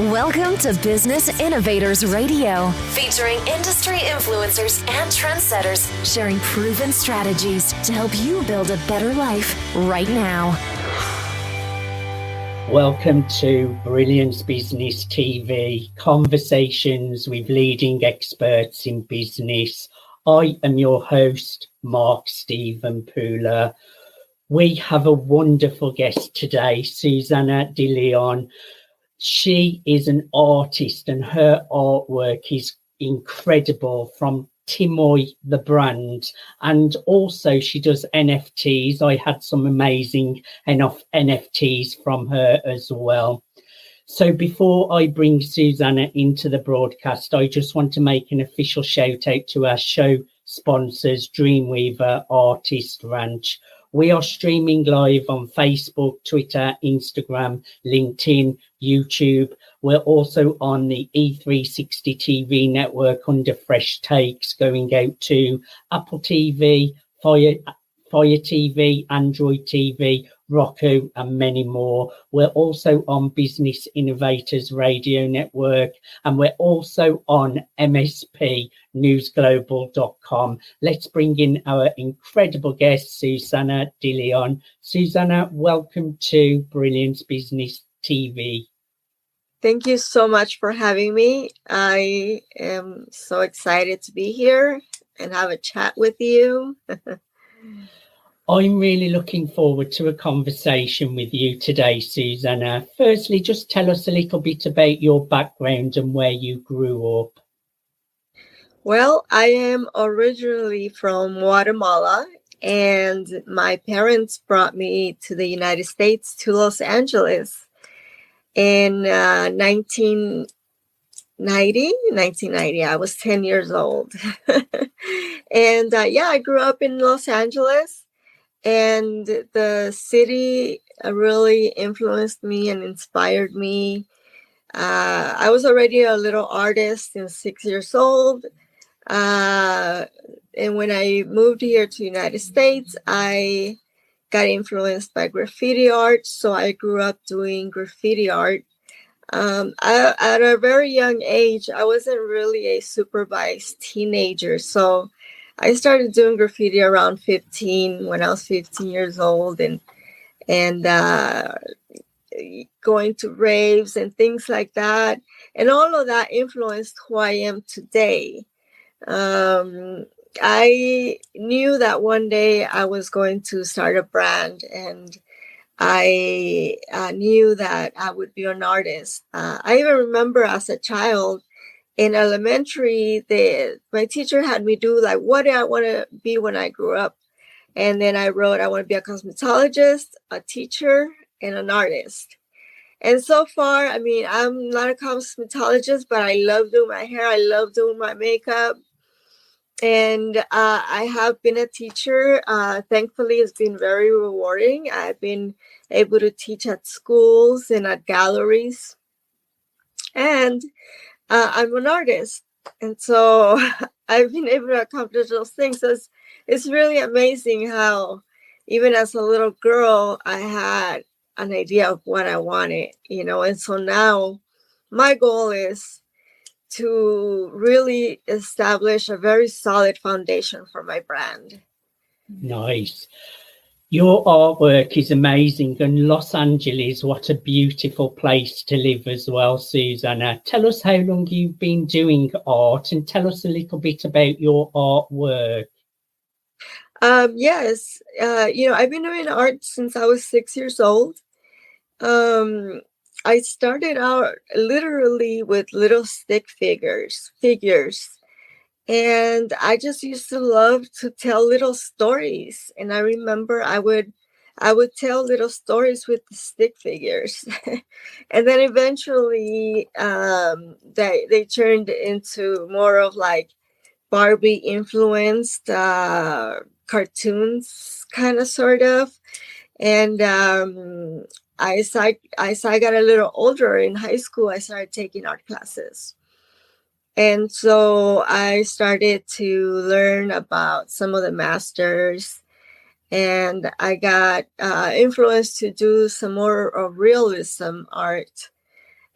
Welcome to Business Innovators Radio, featuring industry influencers and trendsetters sharing proven strategies to help you build a better life right now. Welcome to Brilliance Business TV, conversations with leading experts in business. I am your host, Mark Stephen Pooler. We have a wonderful guest today, Susana De Leon. She is an artist and her artwork is incredible, from Timoi, the brand, and also she does NFTs. I had some amazing NFTs from her as well. So before I bring Susana into the broadcast, I just want to make an official shout out to our show sponsors, Dreamweaver Artist Ranch. We are streaming live on Facebook, Twitter, Instagram, LinkedIn, YouTube. We're also on the E360 TV network under Fresh Takes, going out to Apple TV, Fire TV, Android TV, Roku, and many more. We're also on Business Innovators Radio Network, and we're also on MSP newsglobal.com. Let's bring in our incredible guest, Susana De Leon. Susana, welcome to Brilliance Business TV. Thank you so much for having me. I am so excited to be here and have a chat with you. I'm really looking forward to a conversation with you today, Susana. Firstly, just tell us a little bit about your background and where you grew up. Well, I am originally from Guatemala, and my parents brought me to the United States, to Los Angeles in 1990. I was 10 years old. And I grew up in Los Angeles. And the city really influenced me and inspired me. I was already a little artist and 6 years old. And when I moved here to the United States, I got influenced by graffiti art. So I grew up doing graffiti art. At a very young age, I wasn't really a supervised teenager. So I started doing graffiti around 15, when I was 15 years old, and going to raves and things like that. And all of that influenced who I am today. I knew that one day I was going to start a brand, and I knew that I would be an artist. I even remember as a child, in elementary, my teacher had me do like, what do I want to be when I grew up? And then I wrote, I want to be a cosmetologist, a teacher, and an artist. And so far, I mean, I'm not a cosmetologist, but I love doing my hair. I love doing my makeup. And I have been a teacher. Thankfully, it's been very rewarding. I've been able to teach at schools and at galleries. And I'm an artist, and so I've been able to accomplish those things. So it's really amazing how, even as a little girl, I had an idea of what I wanted, and so now my goal is to really establish a very solid foundation for my brand. Nice. Your artwork is amazing, and Los Angeles, what a beautiful place to live as well, Susana. Tell us how long you've been doing art, and tell us a little bit about your artwork. Yes, I've been doing art since I was 6 years old. I started out literally with little stick figures. And I just used to love to tell little stories. And I remember I would tell little stories with the stick figures. And then eventually they turned into more of like Barbie influenced cartoons, kind of, sort of. And as I got a little older in high school, I started taking art classes. And so I started to learn about some of the masters, and I got influenced to do some more of realism art.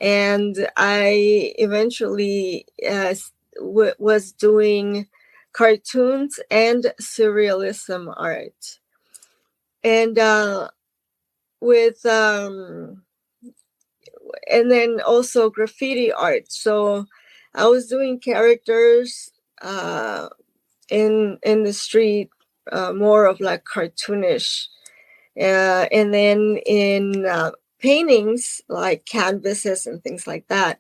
And I eventually was doing cartoons and surrealism art. And with and then also graffiti art. So I was doing characters in the street, more of like cartoonish, and then in paintings like canvases and things like that.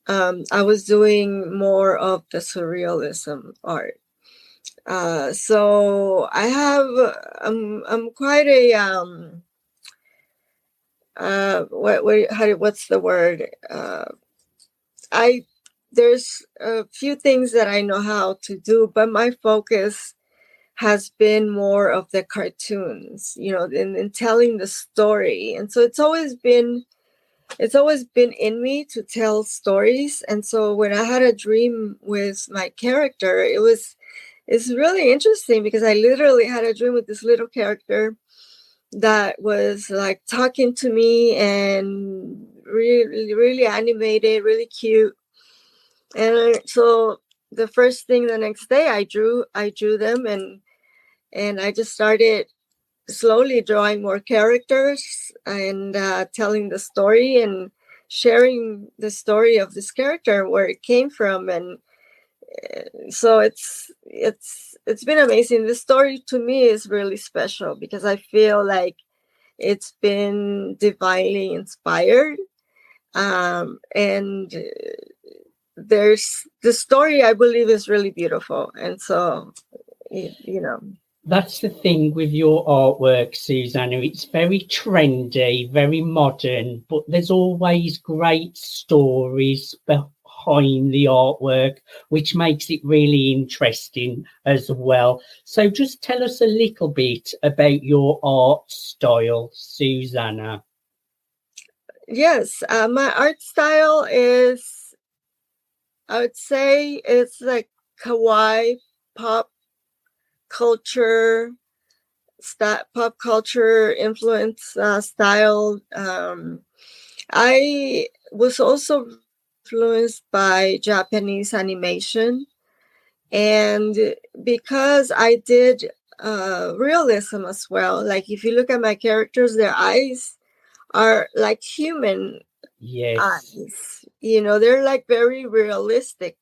I was doing more of the surrealism art. So I have I'm quite a what's the word? I There's a few things that I know how to do, but my focus has been more of the cartoons, in telling the story. And so it's always been in me to tell stories. And so when I had a dream with my character, it's really interesting because I literally had a dream with this little character that was like talking to me and really, really animated, really cute. And so the first thing the next day I drew them, and I just started slowly drawing more characters and telling the story and sharing the story of this character, where it came from. And so it's been amazing. This story to me is really special because I feel like it's been divinely inspired. And there's the story, I believe, is really beautiful. And so, That's the thing with your artwork, Susanna. It's very trendy, very modern, but there's always great stories behind the artwork, which makes it really interesting as well. So just tell us a little bit about your art style, Susanna. Yes, my art style is, I would say, it's like kawaii pop culture, pop culture influence style. I was also influenced by Japanese animation, and because I did realism as well. Like if you look at my characters, their eyes are like human eyes. They're like very realistic,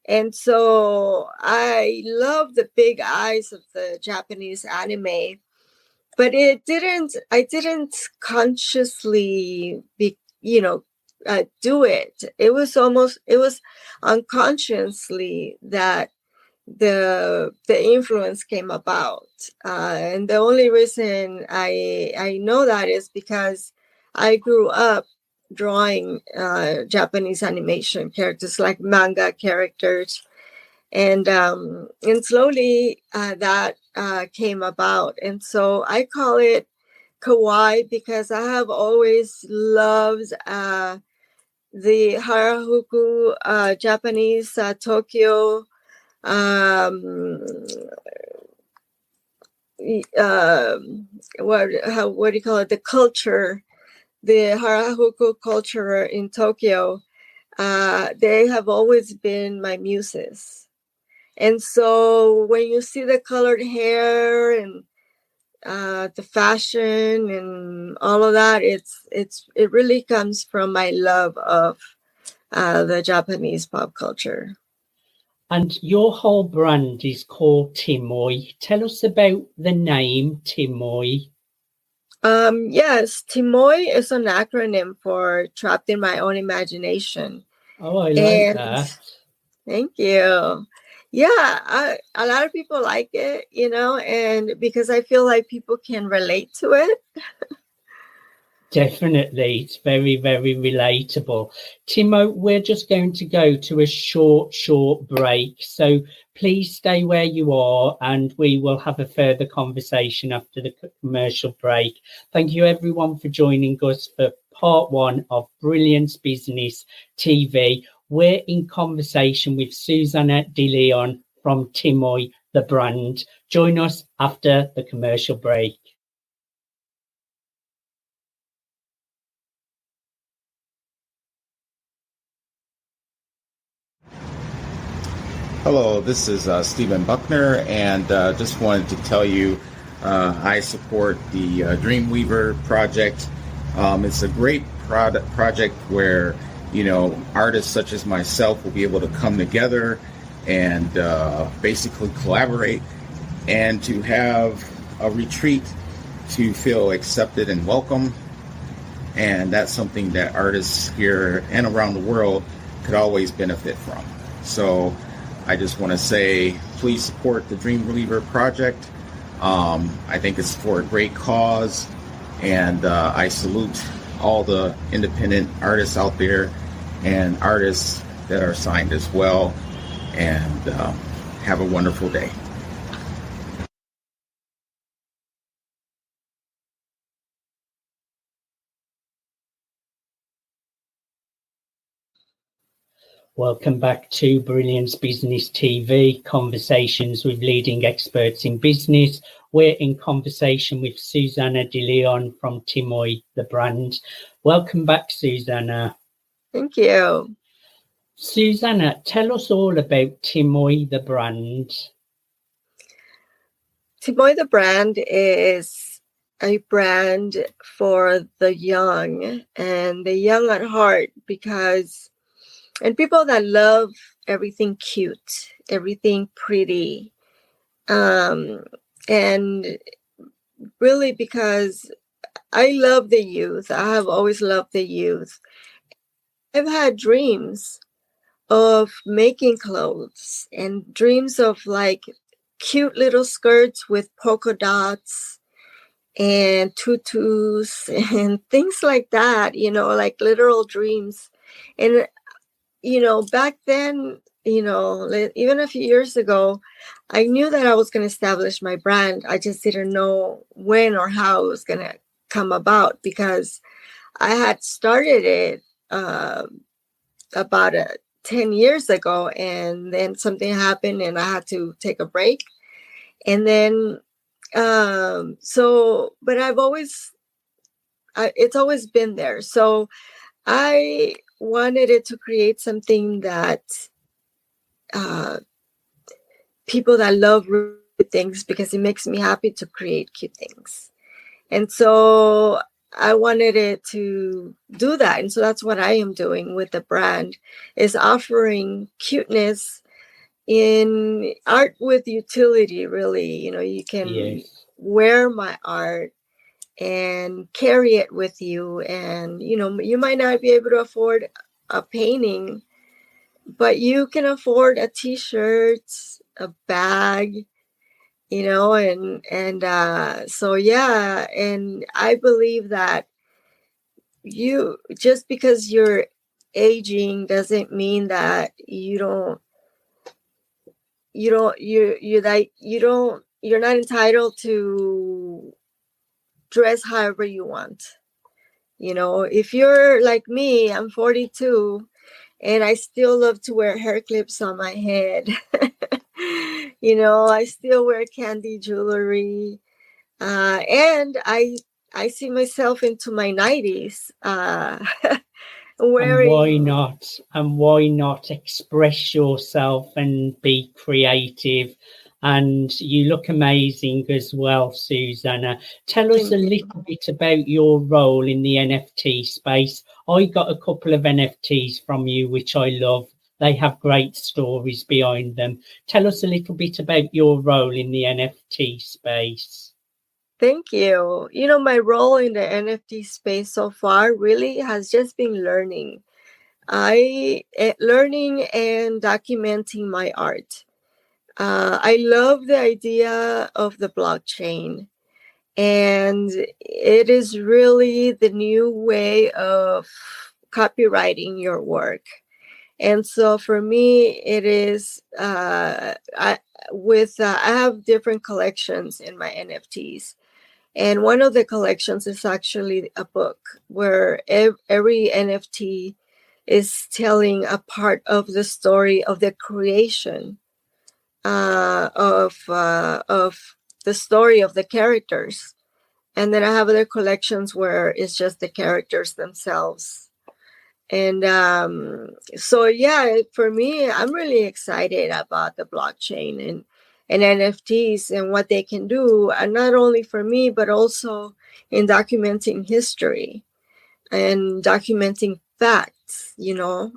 and so I love the big eyes of the Japanese anime, but I didn't consciously do it. It was unconsciously that the influence came about. And the only reason I know that is because I grew up drawing Japanese animation characters, like manga characters, and slowly that came about. And so I call it kawaii because I have always loved the Harajuku, Japanese Tokyo, what do you call it? The culture, the Harajuku culture in Tokyo. They have always been my muses. And so when you see the colored hair and the fashion and all of that, it really comes from my love of the Japanese pop culture. And your whole brand is called Timoi. Tell us about the name Timoi. Yes, Timoi is an acronym for Trapped in My Own Imagination. Oh, I like that. Thank you. Yeah, a lot of people like it, and because I feel like people can relate to it. Definitely. It's very, very relatable. Timo, we're just going to go to a short break. So please stay where you are and we will have a further conversation after the commercial break. Thank you everyone for joining us for part 1 of Brilliance Business TV. We're in conversation with Susana De Leon from Timoi, the brand. Join us after the commercial break. Hello, this is Stephen Buckner, and just wanted to tell you I support the Dreamweaver project. It's a great project where, artists such as myself will be able to come together and basically collaborate and to have a retreat to feel accepted and welcome. And that's something that artists here and around the world could always benefit from. So I just want to say, please support the Dreamweaver project. I think it's for a great cause, and I salute all the independent artists out there and artists that are signed as well. And have a wonderful day. Welcome back to Brilliance Business TV, conversations with leading experts in business. We're in conversation with Susana De Leon from Timoi, the brand. Welcome back, Susana. Thank you. Susana, tell us all about Timoi, the brand. Timoi, the brand, is a brand for the young and the young at heart, and people that love everything cute, everything pretty. And really because I love the youth. I have always loved the youth. I've had dreams of making clothes and dreams of like cute little skirts with polka dots and tutus and things like that, like literal dreams. And back then, even a few years ago, I knew that I was going to establish my brand. I just didn't know when or how it was going to come about, because I had started it about 10 years ago, and then something happened and I had to take a break. And then, but it's always been there. So I wanted it to create something that people that love things, because it makes me happy to create cute things. And so I wanted it to do that. And so that's what I am doing with the brand, is offering cuteness in art with utility, really. You can wear my art and carry it with you. And, you might not be able to afford a painting, but you can afford a t-shirt, a bag, and I believe that just because you're aging doesn't mean that you're not entitled to dress however you want. If you're like me, I'm 42 and I still love to wear hair clips on my head. I still wear candy jewelry, and I see myself into my 90s wearing. And why not express yourself and be creative? And you look amazing as well, Susana. Tell us a little bit about your role in the NFT space. I got a couple of NFTs from you, which I love. They have great stories behind them. Tell us a little bit about your role in the NFT space. Thank you. My role in the NFT space so far really has just been learning. Learning and documenting my art. I love the idea of the blockchain, and it is really the new way of copywriting your work. And so for me, it is, I have different collections in my NFTs. And one of the collections is actually a book where every NFT is telling a part of the story of the creation of the story of the characters. And then I have other collections where it's just the characters themselves. And so, yeah, for me, I'm really excited about the blockchain and NFTs and what they can do, and not only for me, but also in documenting history and documenting facts, you know.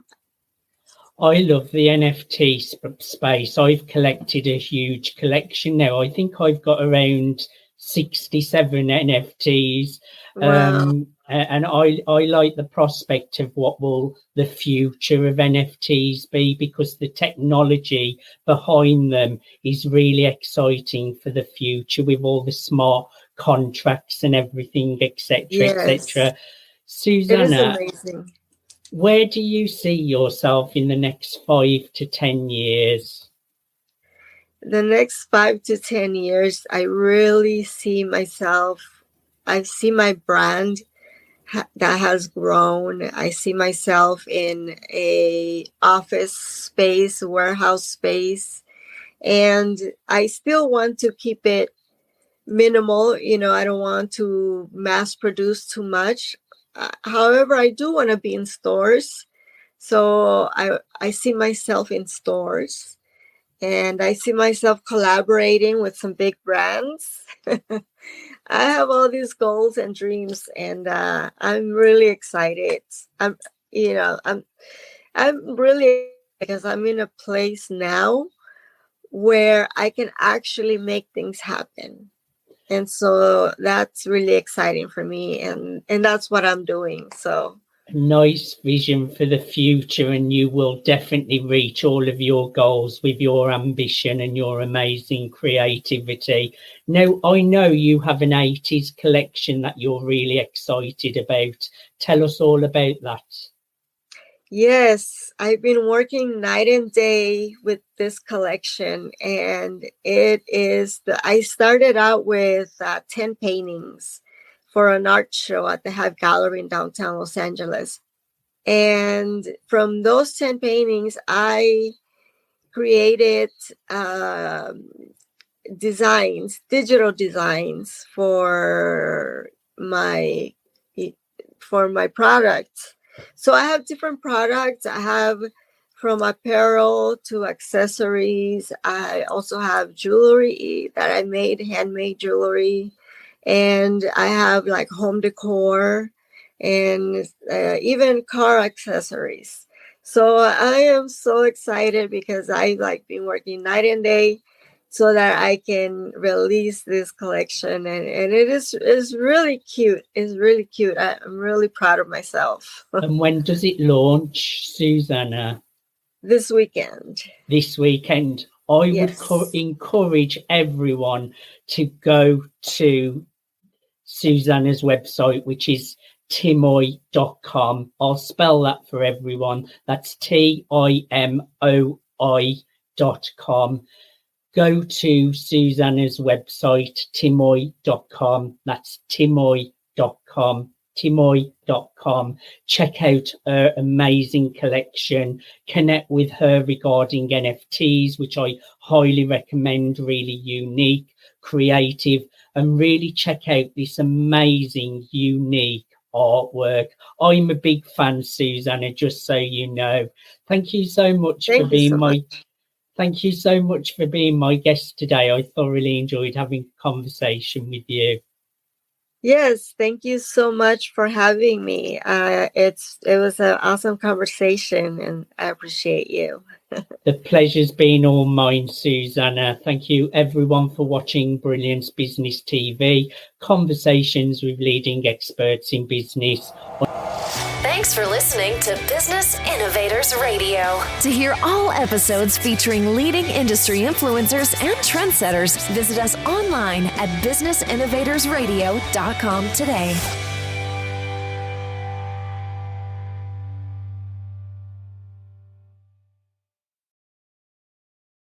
I love the NFT space. I've collected a huge collection now. I think I've got around 67 NFTs. Wow. And I like the prospect of what will the future of NFTs be, because the technology behind them is really exciting for the future, with all the smart contracts and everything, etc., Yes. etc. It is Susanna, amazing. where do you see yourself in the next 5 to 10 years? The next 5 to 10 years, I really see myself, I see my brand that has grown. I see myself in a office space, warehouse space, and I still want to keep it minimal. You know, I don't want to mass produce too much. However, I do want to be in stores. So I see myself in stores, and I see myself collaborating with some big brands. I have all these goals and dreams, and I'm really excited. I'm really, because I'm in a place now where I can actually make things happen. And so that's really exciting for me, and that's what I'm doing. So a nice vision for the future, and you will definitely reach all of your goals with your ambition and your amazing creativity. Now, I know you have an 80s collection that you're really excited about. Tell us all about that. yes, I've been working night and day with this collection, and it is I started out with 10 paintings for an art show at the Hive Gallery in downtown Los Angeles. And from those 10 paintings, I created digital designs for my product. So I have different products. I have from apparel to accessories. I also have jewelry that I made, handmade jewelry. And I have like home decor and even car accessories. So I am so excited because I like been working night and day so that I can release this collection. And it is really cute. It's really cute. I'm really proud of myself. And when does it launch, Susanna? This weekend. This weekend. I Yes. would encourage everyone to go to Susanna's website, which is Timoi.com. I'll spell that for everyone. That's TIMOI.com. Go to Susanna's website, Timoi.com. That's Timoi.com. Timoi.com. Check out her amazing collection. Connect with her regarding NFTs, which I highly recommend. Really unique, creative, and really check out this amazing, unique artwork. I'm a big fan, Susanna, just so you know. Thank you so much for being Thank you so much for being my guest today. I thoroughly enjoyed having a conversation with you. Yes, thank you so much for having me. It was an awesome conversation, and I appreciate you. The pleasure's been all mine, Susanna. Thank you, everyone, for watching Brilliance Business TV, conversations with leading experts in business. Thanks for listening to Business Innovators Radio. To hear all episodes featuring leading industry influencers and trendsetters, visit us online at businessinnovatorsradio.com today.